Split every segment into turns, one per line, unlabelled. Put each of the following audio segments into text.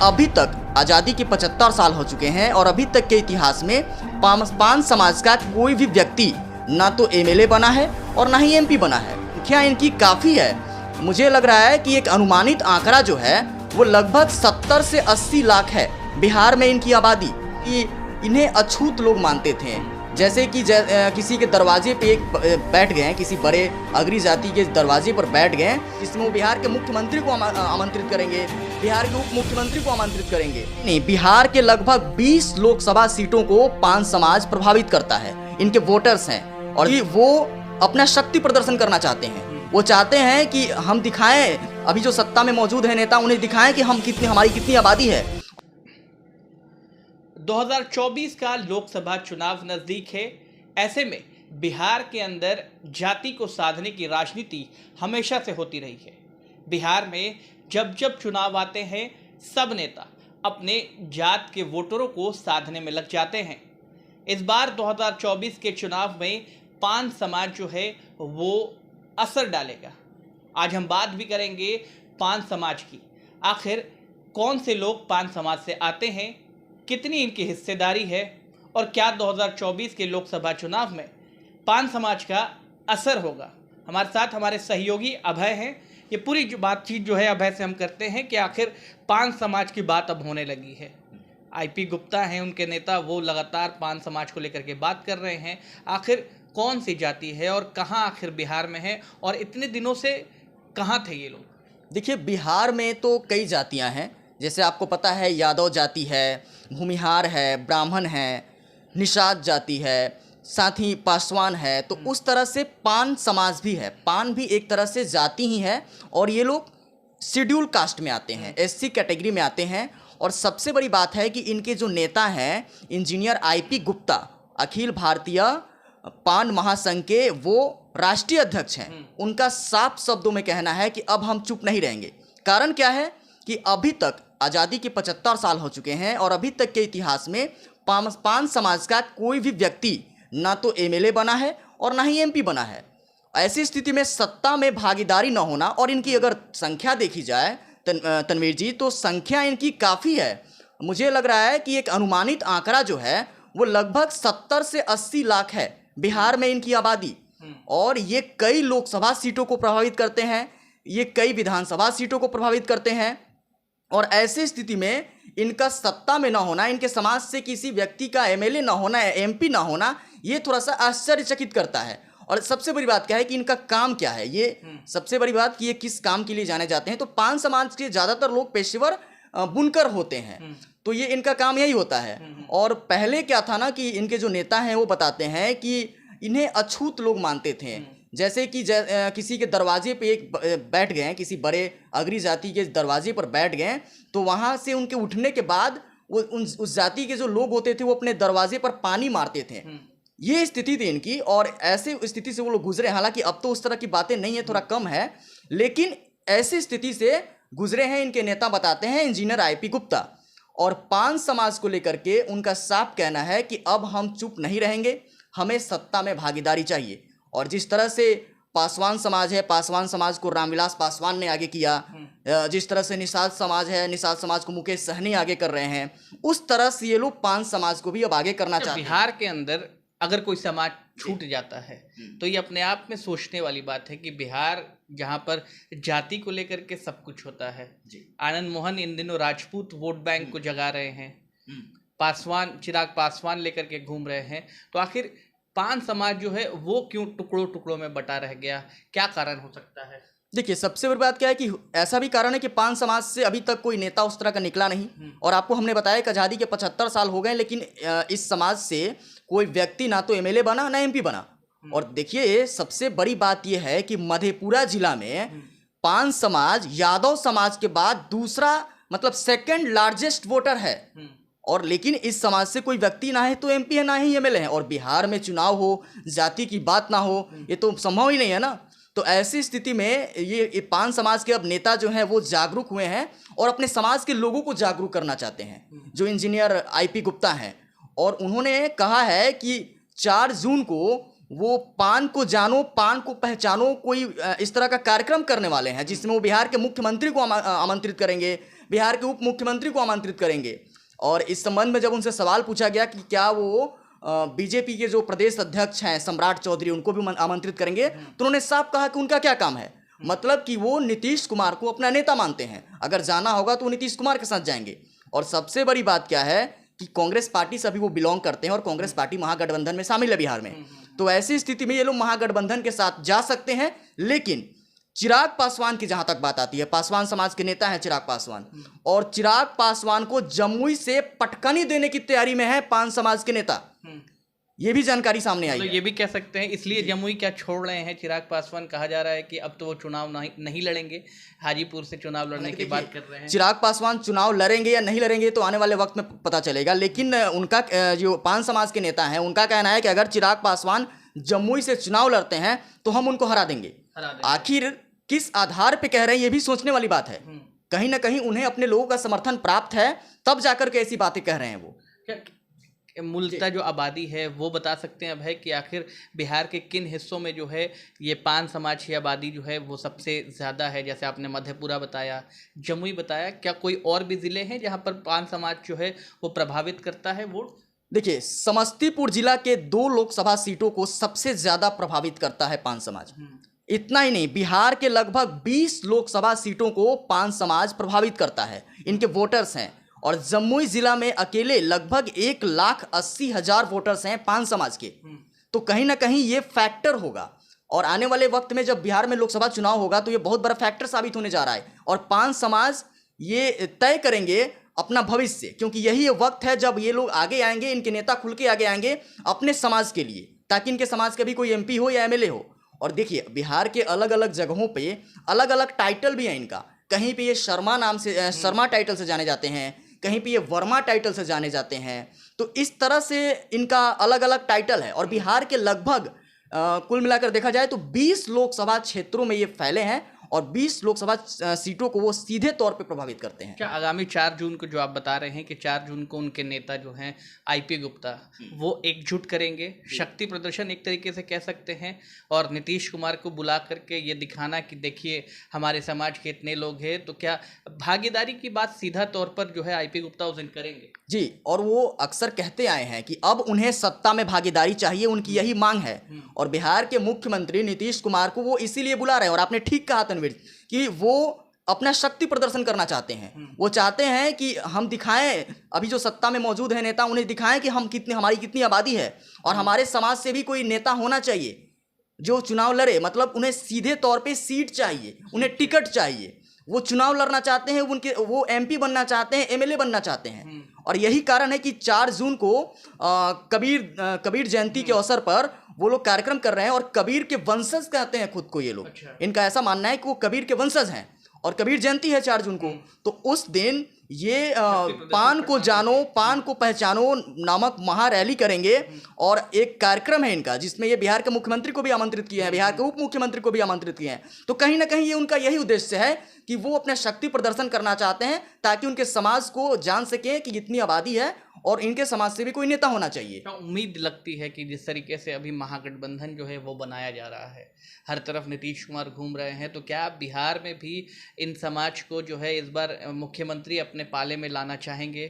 अभी तक आज़ादी के 75 साल हो चुके हैं और अभी तक के इतिहास में पान समाज का कोई भी व्यक्ति ना तो एमएलए बना है और ना ही एमपी बना है। संख्या इनकी काफ़ी है। मुझे लग रहा है कि एक अनुमानित आंकड़ा जो है वो लगभग 70 से 80 लाख है बिहार में इनकी आबादी। कि इन्हें अछूत लोग मानते थे, जैसे कि किसी के दरवाजे पे बैठ गए, किसी बड़े अग्री जाति के दरवाजे पर बैठ गए, जिसमें वो बिहार के मुख्यमंत्री को आमंत्रित करेंगे, बिहार के उप मुख्यमंत्री को आमंत्रित करेंगे। नहीं, बिहार के लगभग 20 लोकसभा सीटों को पान समाज प्रभावित करता है। इनके वोटर्स हैं और वो अपना शक्ति प्रदर्शन करना चाहते हैं। वो चाहते हैं कि हम दिखाएं, अभी जो सत्ता में मौजूद है नेता, उन्हें दिखाएं कि हमारी कितनी आबादी है।
2024 का लोकसभा चुनाव नज़दीक है। ऐसे में बिहार के अंदर जाति को साधने की राजनीति हमेशा से होती रही है। बिहार में जब जब चुनाव आते हैं, सब नेता अपने जात के वोटरों को साधने में लग जाते हैं। इस बार 2024 के चुनाव में पान समाज जो है वो असर डालेगा। आज हम बात भी करेंगे पान समाज की। आखिर कौन से लोग पान समाज से आते हैं, कितनी इनकी हिस्सेदारी है और क्या 2024 के लोकसभा चुनाव में पान समाज का असर होगा। हमारे साथ हमारे सहयोगी अभय हैं। ये पूरी बातचीत जो है अभय से हम करते हैं कि आखिर पान समाज की बात अब होने लगी है। आईपी गुप्ता हैं उनके नेता, वो लगातार पान समाज को लेकर के बात कर रहे हैं। आखिर कौन सी जाति है और कहाँ आखिर बिहार में है और इतने दिनों से कहाँ थे ये लोग?
देखिए, बिहार में तो कई जातियां हैं। जैसे आपको पता है, यादव जाति है, भूमिहार है, ब्राह्मण है, निषाद जाति है, साथ ही पासवान है। तो उस तरह से पान समाज भी है। पान भी एक तरह से जाति ही है और ये लोग शेड्यूल कास्ट में आते हैं, एससी कैटेगरी में आते हैं। और सबसे बड़ी बात है कि इनके जो नेता हैं इंजीनियर आईपी गुप्ता, अखिल भारतीय पान महासंघ के वो राष्ट्रीय अध्यक्ष हैं। उनका साफ शब्दों में कहना है कि अब हम चुप नहीं रहेंगे। कारण क्या है कि अभी तक आज़ादी के 75 साल हो चुके हैं और अभी तक के इतिहास में पान समाज का कोई भी व्यक्ति ना तो एमएलए बना है और ना ही एमपी बना है। ऐसी स्थिति में सत्ता में भागीदारी न होना, और इनकी अगर संख्या देखी जाए तनवीर जी, तो संख्या इनकी काफ़ी है। मुझे लग रहा है कि एक अनुमानित आंकड़ा जो है वो लगभग 70 से 80 लाख है बिहार में इनकी आबादी। और ये कई लोकसभा सीटों को प्रभावित करते हैं, ये कई विधानसभा सीटों को प्रभावित करते हैं। और ऐसी स्थिति में इनका सत्ता में ना होना, इनके समाज से किसी व्यक्ति का एमएलए ना होना, एमपी ना होना, ये थोड़ा सा आश्चर्यचकित करता है। और सबसे बड़ी बात क्या है कि इनका काम क्या है, ये सबसे बड़ी बात कि ये किस काम के लिए जाने जाते हैं। तो पान समाज के ज़्यादातर लोग पेशेवर बुनकर होते हैं, तो ये इनका काम यही होता है। और पहले क्या था ना कि इनके जो नेता हैं वो बताते हैं कि इन्हें अछूत लोग मानते थे, जैसे कि किसी के दरवाजे पे बैठ गए, किसी बड़े अग्री जाति के दरवाजे पर बैठ गए, तो वहाँ से उनके उठने के बाद वो उस जाति के जो लोग होते थे वो अपने दरवाजे पर पानी मारते थे। ये स्थिति थी इनकी और ऐसे स्थिति से वो लोग गुजरे। हालांकि अब तो उस तरह की बातें नहीं है, थोड़ा कम है, लेकिन ऐसी स्थिति से गुजरे हैं इनके नेता, बताते हैं इंजीनियर आईपी गुप्ता। और पान समाज को लेकर के उनका साफ कहना है कि अब हम चुप नहीं रहेंगे, हमें सत्ता में भागीदारी चाहिए। और जिस तरह से पासवान समाज है, पासवान समाज को रामविलास पासवान ने आगे किया, जिस तरह से निषाद समाज है, निषाद समाज को मुकेश सहनी आगे कर रहे हैं, उस तरह से ये लोग पान समाज को भी अब आगे करना चाहते हैं।
बिहार के अंदर अगर कोई समाज छूट जाता है तो ये अपने आप में सोचने वाली बात है कि बिहार जहाँ पर जाति को लेकर के सब कुछ होता है। आनंद मोहन इन दिनों राजपूत वोट बैंक को जगा रहे हैं, पासवान चिराग पासवान लेकर के घूम रहे हैं, तो आखिर पान समाज जो है वो क्यों टुकड़ों टुकड़ों में बटा रह गया? क्या कारण हो सकता है?
देखिए, सबसे बड़ी बात क्या है कि ऐसा भी कारण है कि पान समाज से अभी तक कोई नेता उस तरह का निकला नहीं। और आपको हमने बताया कि आज़ादी के 75 साल हो गए, लेकिन इस समाज से कोई व्यक्ति ना तो एमएलए बना ना एमपी बना। और देखिए, सबसे बड़ी बात यह है कि मधेपुरा जिला में पान समाज यादव समाज के बाद दूसरा, मतलब सेकंड लार्जेस्ट वोटर है। और लेकिन इस समाज से कोई व्यक्ति ना है तो एमपी है, ना ही एमएलए है। और बिहार में चुनाव हो, जाति की बात ना हो, ये तो संभव ही नहीं है ना। तो ऐसी स्थिति में ये पान समाज के अब नेता जो हैं वो जागरूक हुए हैं और अपने समाज के लोगों को जागरूक करना चाहते हैं, जो इंजीनियर आईपी गुप्ता हैं। और उन्होंने कहा है कि 4 जून को वो पान को जानो, पान को पहचानो, कोई इस तरह का कार्यक्रम करने वाले हैं, जिसमें वो बिहार के मुख्यमंत्री को आमंत्रित करेंगे, बिहार के उप मुख्यमंत्री को आमंत्रित करेंगे। और इस संबंध में जब उनसे सवाल पूछा गया कि क्या वो बीजेपी के जो प्रदेश अध्यक्ष हैं सम्राट चौधरी उनको भी आमंत्रित करेंगे, तो उन्होंने साफ कहा कि उनका क्या काम है, मतलब कि वो नीतीश कुमार को अपना नेता मानते हैं, अगर जाना होगा तो वो नीतीश कुमार के साथ जाएंगे। और सबसे बड़ी बात क्या है कि कांग्रेस पार्टी से अभी वो बिलोंग करते हैं और कांग्रेस पार्टी महागठबंधन में शामिल है बिहार में। तो ऐसी स्थिति में ये लोग महागठबंधन के साथ जा सकते हैं। लेकिन चिराग पासवान की जहां तक बात आती है, पासवान समाज के नेता हैं चिराग पासवान, और चिराग पासवान को जमुई से पटकनी देने की तैयारी में है पान समाज के नेता, ये भी जानकारी सामने आई
तो
है।
ये भी कह सकते हैं इसलिए जमुई क्या छोड़ रहे हैं चिराग पासवान, कहा जा रहा है कि अब तो वो चुनाव नहीं लड़ेंगे, हाजीपुर से चुनाव लड़ने की बात कर रहे हैं।
चिराग पासवान चुनाव लड़ेंगे या नहीं लड़ेंगे तो आने वाले वक्त में पता चलेगा। लेकिन उनका जो पान समाज के नेता हैं उनका कहना है कि अगर चिराग पासवान जमुई से चुनाव लड़ते हैं तो हम उनको हरा देंगे। आखिर किस आधार पे कह रहे हैं ये भी सोचने वाली बात है। कहीं ना कहीं उन्हें अपने लोगों का समर्थन प्राप्त है, तब जाकर के ऐसी बातें कह रहे हैं वो।
मूलतः जो आबादी है वो बता सकते हैं अब है कि आखिर बिहार के किन हिस्सों में जो है ये पान समाज की आबादी जो है वो सबसे ज़्यादा है? जैसे आपने मधेपुरा बताया, जमुई बताया, क्या कोई और भी ज़िले हैं जहाँ पर पान समाज जो है वो प्रभावित करता है वोट?
देखिए, समस्तीपुर जिला के 2 लोकसभा सीटों को सबसे ज़्यादा प्रभावित करता है पान समाज। इतना ही नहीं, बिहार के लगभग 20 लोकसभा सीटों को पान समाज प्रभावित करता है, इनके वोटर्स हैं। और जमुई जिला में अकेले लगभग 1,80,000 वोटर्स हैं पान समाज के। तो कहीं ना कहीं ये फैक्टर होगा, और आने वाले वक्त में जब बिहार में लोकसभा चुनाव होगा तो ये बहुत बड़ा फैक्टर साबित होने जा रहा है। और पान समाज ये तय करेंगे अपना भविष्य, क्योंकि यही वक्त है जब ये लोग आगे आएंगे, इनके नेता खुल के आगे आएंगे अपने समाज के लिए, ताकि इनके समाज के भी कोई MP हो या MLA हो। और देखिए, बिहार के अलग अलग जगहों पे अलग अलग टाइटल भी हैं इनका। कहीं पे ये शर्मा नाम से शर्मा टाइटल से जाने जाते हैं, कहीं पे ये वर्मा टाइटल से जाने जाते हैं। तो इस तरह से इनका अलग अलग टाइटल है। और बिहार के लगभग कुल मिलाकर देखा जाए तो 20 लोकसभा क्षेत्रों में ये फैले हैं, और 20 लोकसभा सीटों को वो सीधे तौर पे प्रभावित करते हैं।
क्या आगामी 4 जून को जो आप बता रहे हैं कि 4 जून को उनके नेता जो हैं IP गुप्ता वो एकजुट करेंगे, शक्ति प्रदर्शन एक तरीके से कह सकते हैं, और नीतीश कुमार को बुला करके ये दिखाना कि देखिए हमारे समाज के इतने लोग हैं, तो क्या भागीदारी की बात सीधा तौर पर जो है IP गुप्ता उस दिन करेंगे? जी,
और वो अक्सर कहते आए हैं कि अब उन्हें सत्ता में भागीदारी चाहिए, उनकी यही मांग है। और बिहार के मुख्यमंत्री नीतीश कुमार को वो इसीलिए बुला रहे हैं। और आपने ठीक कहा तनवीर कि वो अपना शक्ति प्रदर्शन करना चाहते हैं। वो चाहते हैं कि हम दिखाएं, अभी जो सत्ता में मौजूद है नेता, उन्हें दिखाएं कि हमारी कितनी आबादी है, और हमारे समाज से भी कोई नेता होना चाहिए जो चुनाव लड़े। मतलब उन्हें सीधे तौर पे सीट चाहिए, उन्हें टिकट चाहिए, वो चुनाव लड़ना चाहते हैं, वो MP बनना चाहते हैं, MLA बनना चाहते हैं। और यही कारण है कि 4 जून को कबीर जयंती के अवसर पर वो लोग कार्यक्रम कर रहे हैं। और कबीर के वंशज कहते हैं खुद को ये लोग। अच्छा। इनका ऐसा मानना है कि वो कबीर के वंशज हैं, और कबीर जयंती है 4 जून को। तो उस दिन ये पान को जानो, पान को पहचानो नामक महारैली करेंगे। और एक कार्यक्रम है इनका जिसमें ये बिहार के मुख्यमंत्री को भी आमंत्रित किए हैं, बिहार के उप मुख्यमंत्री को भी आमंत्रित किए हैं। तो कहीं ना कहीं ये उनका यही उद्देश्य है कि वो अपना शक्ति प्रदर्शन करना चाहते हैं, ताकि उनके समाज को जान सकें कि इतनी आबादी है और इनके समाज से भी कोई नेता होना चाहिए।
तो उम्मीद लगती है कि जिस तरीके से अभी महागठबंधन जो है वो बनाया जा रहा है, हर तरफ नीतीश कुमार घूम रहे हैं, तो क्या आप बिहार में भी इन समाज को जो है इस बार मुख्यमंत्री अपने पाले में लाना चाहेंगे?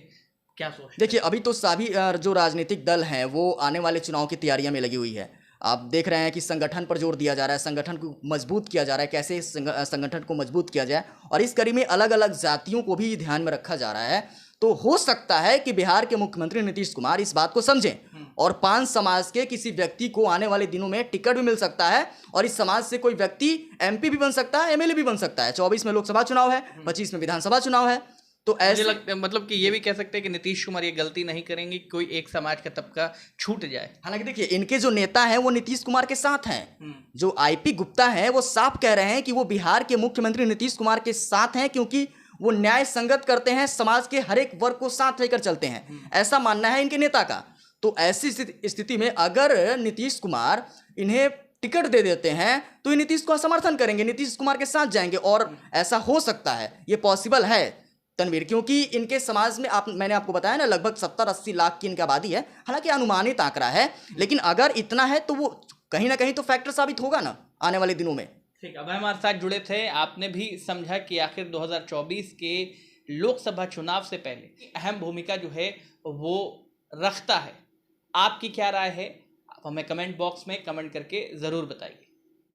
क्या सोच?
देखिए, अभी तो सभी जो राजनीतिक दल हैं वो आने वाले चुनाव की तैयारियां में लगी हुई है। आप देख रहे हैं कि संगठन पर जोर दिया जा रहा है, संगठन को मजबूत किया जा रहा है, कैसे संगठन को मजबूत किया जाए। और इस कड़ी में अलग अलग जातियों को भी ध्यान में रखा जा रहा है। तो हो सकता है कि बिहार के मुख्यमंत्री नीतीश कुमार इस बात को समझें, और पान समाज के किसी व्यक्ति को आने वाले दिनों में टिकट भी मिल सकता है, और इस समाज से कोई व्यक्ति MP भी बन सकता है, MLA भी बन सकता है। 24 में लोकसभा चुनाव है, 25 में विधानसभा चुनाव है। तो ऐसे
लगता है, मतलब कि ये भी कह सकते हैं कि नीतीश कुमार ये गलती नहीं करेंगे कि कोई एक समाज का तबका छूट जाए।
हालांकि देखिए, इनके जो नेता हैं वो नीतीश कुमार के साथ हैं। जो IP गुप्ता हैं वो साफ कह रहे हैं कि वो बिहार के मुख्यमंत्री नीतीश कुमार के साथ हैं, क्योंकि वो न्याय संगत करते हैं, समाज के हर एक वर्ग को साथ लेकर चलते हैं, ऐसा मानना है इनके नेता का। तो ऐसी स्थिति में अगर नीतीश कुमार इन्हें टिकट दे देते हैं तो ये नीतीश को समर्थन करेंगे, नीतीश कुमार के साथ जाएंगे। और ऐसा हो सकता है, ये पॉसिबल है तनवीर, क्योंकि इनके समाज में मैंने आपको बताया ना, लगभग 70-80 लाख की इनकी आबादी है। हालांकि अनुमानित आंकड़ा है, लेकिन अगर इतना है तो वो कहीं ना कहीं तो फैक्टर साबित होगा ना आने वाले दिनों में।
ठीक, अब हमारे साथ जुड़े थे, आपने भी समझा कि आखिर 2024 के लोकसभा चुनाव से पहले अहम भूमिका जो है वो रखता है। आपकी क्या राय है? आप हमें कमेंट बॉक्स में कमेंट करके ज़रूर बताइए।